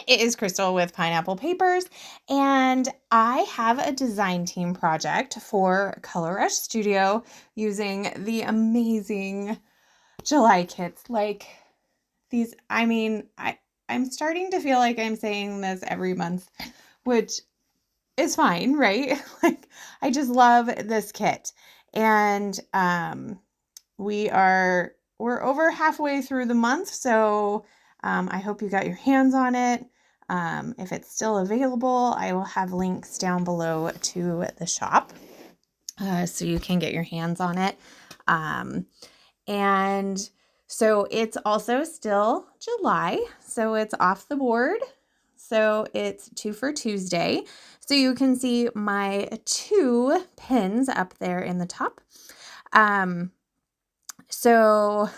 It is Crystal with Pineapple Papers, and I have a design team project for Color Rush Studio using the amazing July kits. Like these, I'm starting to feel like I'm saying this every month, which is fine, right? Like, I just love this kit. And we're over halfway through the month, so I hope you got your hands on it. If it's still available, I will have links down below to the shop so you can get your hands on it. And so it's also still July, so it's off the board. So it's 2 for Tuesday. So you can see my 2 pins up there in the top. So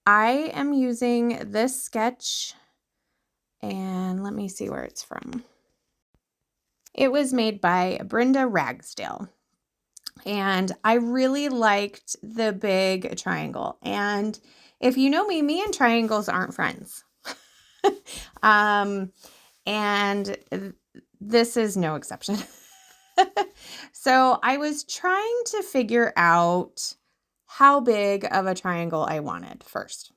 I am using this sketch, and let me see where it's from. It was made by Brenda Ragsdale, and I really liked the big triangle. And if you know me and triangles aren't friends. And this is no exception. So I was trying to figure out how big of a triangle I wanted first.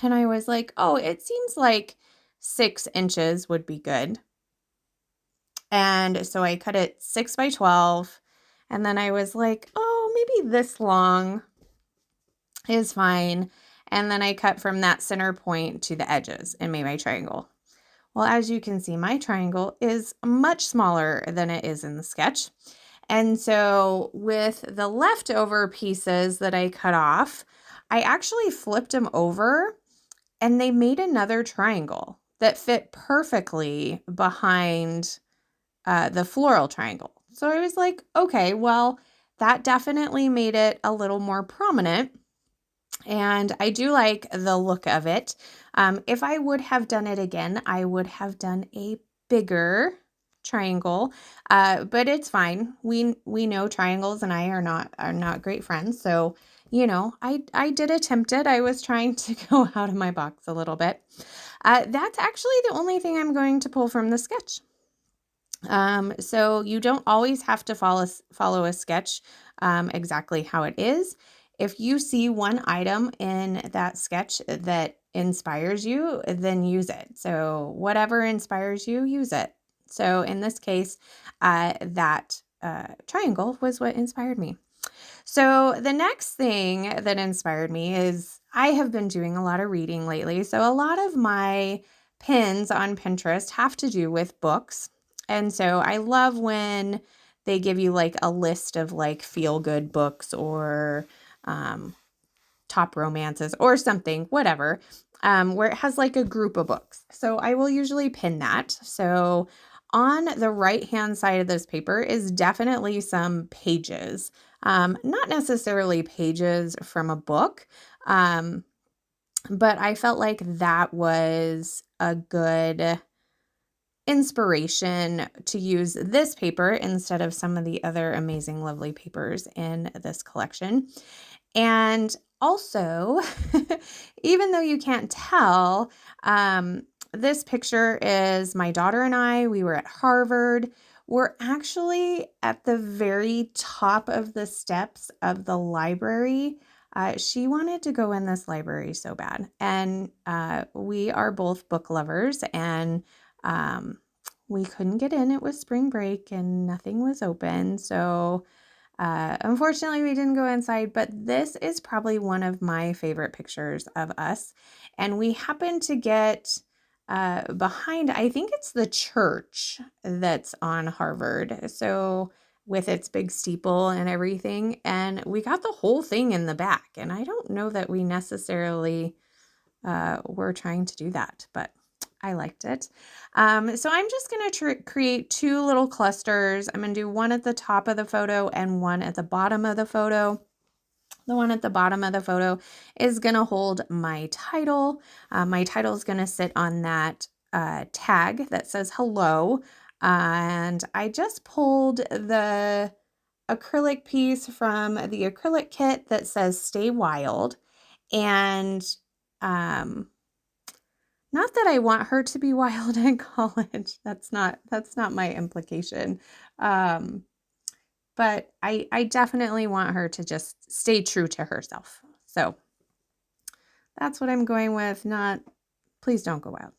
And I was like, oh, it seems like 6 inches would be good. And so I cut it 6 by 12. And then I was like, oh, maybe this long is fine. And then I cut from that center point to the edges and made my triangle. Well, as you can see, my triangle is much smaller than it is in the sketch. And so with the leftover pieces that I cut off, I actually flipped them over and they made another triangle that fit perfectly behind the floral triangle. So I was like, okay, well, that definitely made it a little more prominent. And I do like the look of it. If I would have done it again, I would have done a bigger triangle, but it's fine. We know triangles and I are not great friends, so you know I did attempt it. I was trying to go out of my box a little bit. That's actually the only thing I'm going to pull from the sketch. So you don't always have to follow a sketch exactly how it is. If you see one item in that sketch that inspires you, then use it. So whatever inspires you, use it. So in this case, that triangle was what inspired me. So the next thing that inspired me is I have been doing a lot of reading lately. So a lot of my pins on Pinterest have to do with books. And so I love when they give you like a list of like feel-good books or top romances or something, whatever, where it has like a group of books. So I will usually pin that. So on the right-hand side of this paper is definitely some pages, not necessarily pages from a book, but I felt like that was a good inspiration to use this paper instead of some of the other amazing, lovely papers in this collection. And also, even though you can't tell, this picture is my daughter and I. We were at Harvard. We're actually at the very top of the steps of the library. She wanted to go in this library so bad. And we are both book lovers, and we couldn't get in. It was spring break and nothing was open. So unfortunately, we didn't go inside, but this is probably one of my favorite pictures of us. And we happened to get behind, I think it's the church that's on Harvard. So with its big steeple and everything. And we got the whole thing in the back. And I don't know that we necessarily were trying to do that, but I liked it. So I'm just going to create 2 little clusters. I'm going to do one at the top of the photo and one at the bottom of the photo. The one at the bottom of the photo is going to hold my title. My title is going to sit on that tag that says hello. And I just pulled the acrylic piece from the acrylic kit that says Stay Wild. And Not that I want her to be wild in college. That's not my implication. But I definitely want her to just stay true to herself. So that's what I'm going with. Not, please don't go out.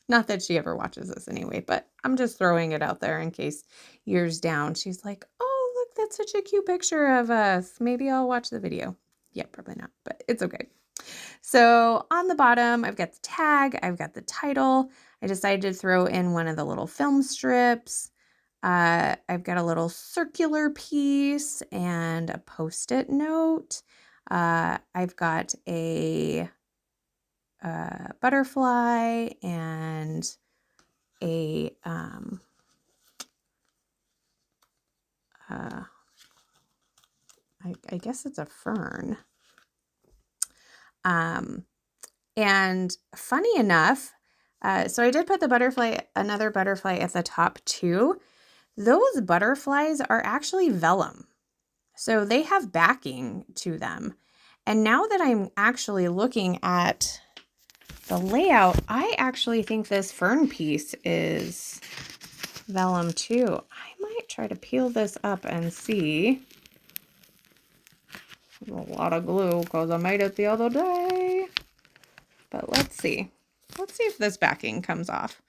Not that she ever watches this anyway, but I'm just throwing it out there in case years down she's like, oh, look, that's such a cute picture of us. Maybe I'll watch the video. Yeah, probably not, but it's okay. So on the bottom, I've got the tag, I've got the title. I decided to throw in one of the little film strips. I've got a little circular piece and a Post-it note. I've got a butterfly and a I guess it's a fern. And funny enough, so I did put another butterfly at the top too. Those butterflies are actually vellum. So they have backing to them. And now that I'm actually looking at the layout, I actually think this fern piece is vellum too. I might try to peel this up and see. There's a lot of glue because I made it the other day. But let's see. Let's see if this backing comes off.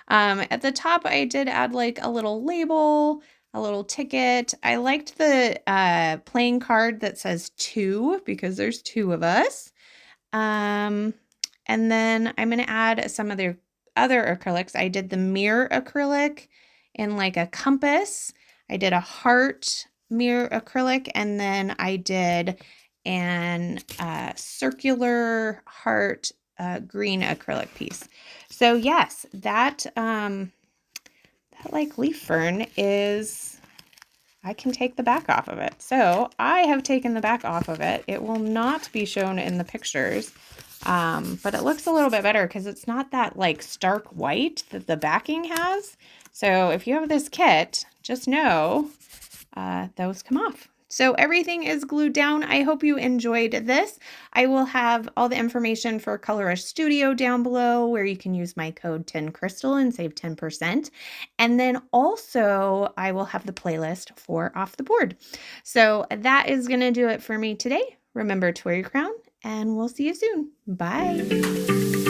At the top, I did add like a little label, a little ticket. I liked the playing card that says 2 because there's 2 of us. And then I'm going to add some of the other acrylics. I did the mirror acrylic in like a compass. I did a heart mirror acrylic, and then I did an circular heart green acrylic piece. So yes, that like leaf fern is, I can take the back off of it. So I have taken the back off of it. It will not be shown in the pictures, but it looks a little bit better because it's not that like stark white that the backing has. So if you have this kit, just know those come off. So everything is glued down. I hope you enjoyed this. I will have all the information for Colorish Studio down below where you can use my code 10crystal and save 10%. And then also I will have the playlist for Off the Board. So that is going to do it for me today. Remember to wear your crown, and we'll see you soon. Bye.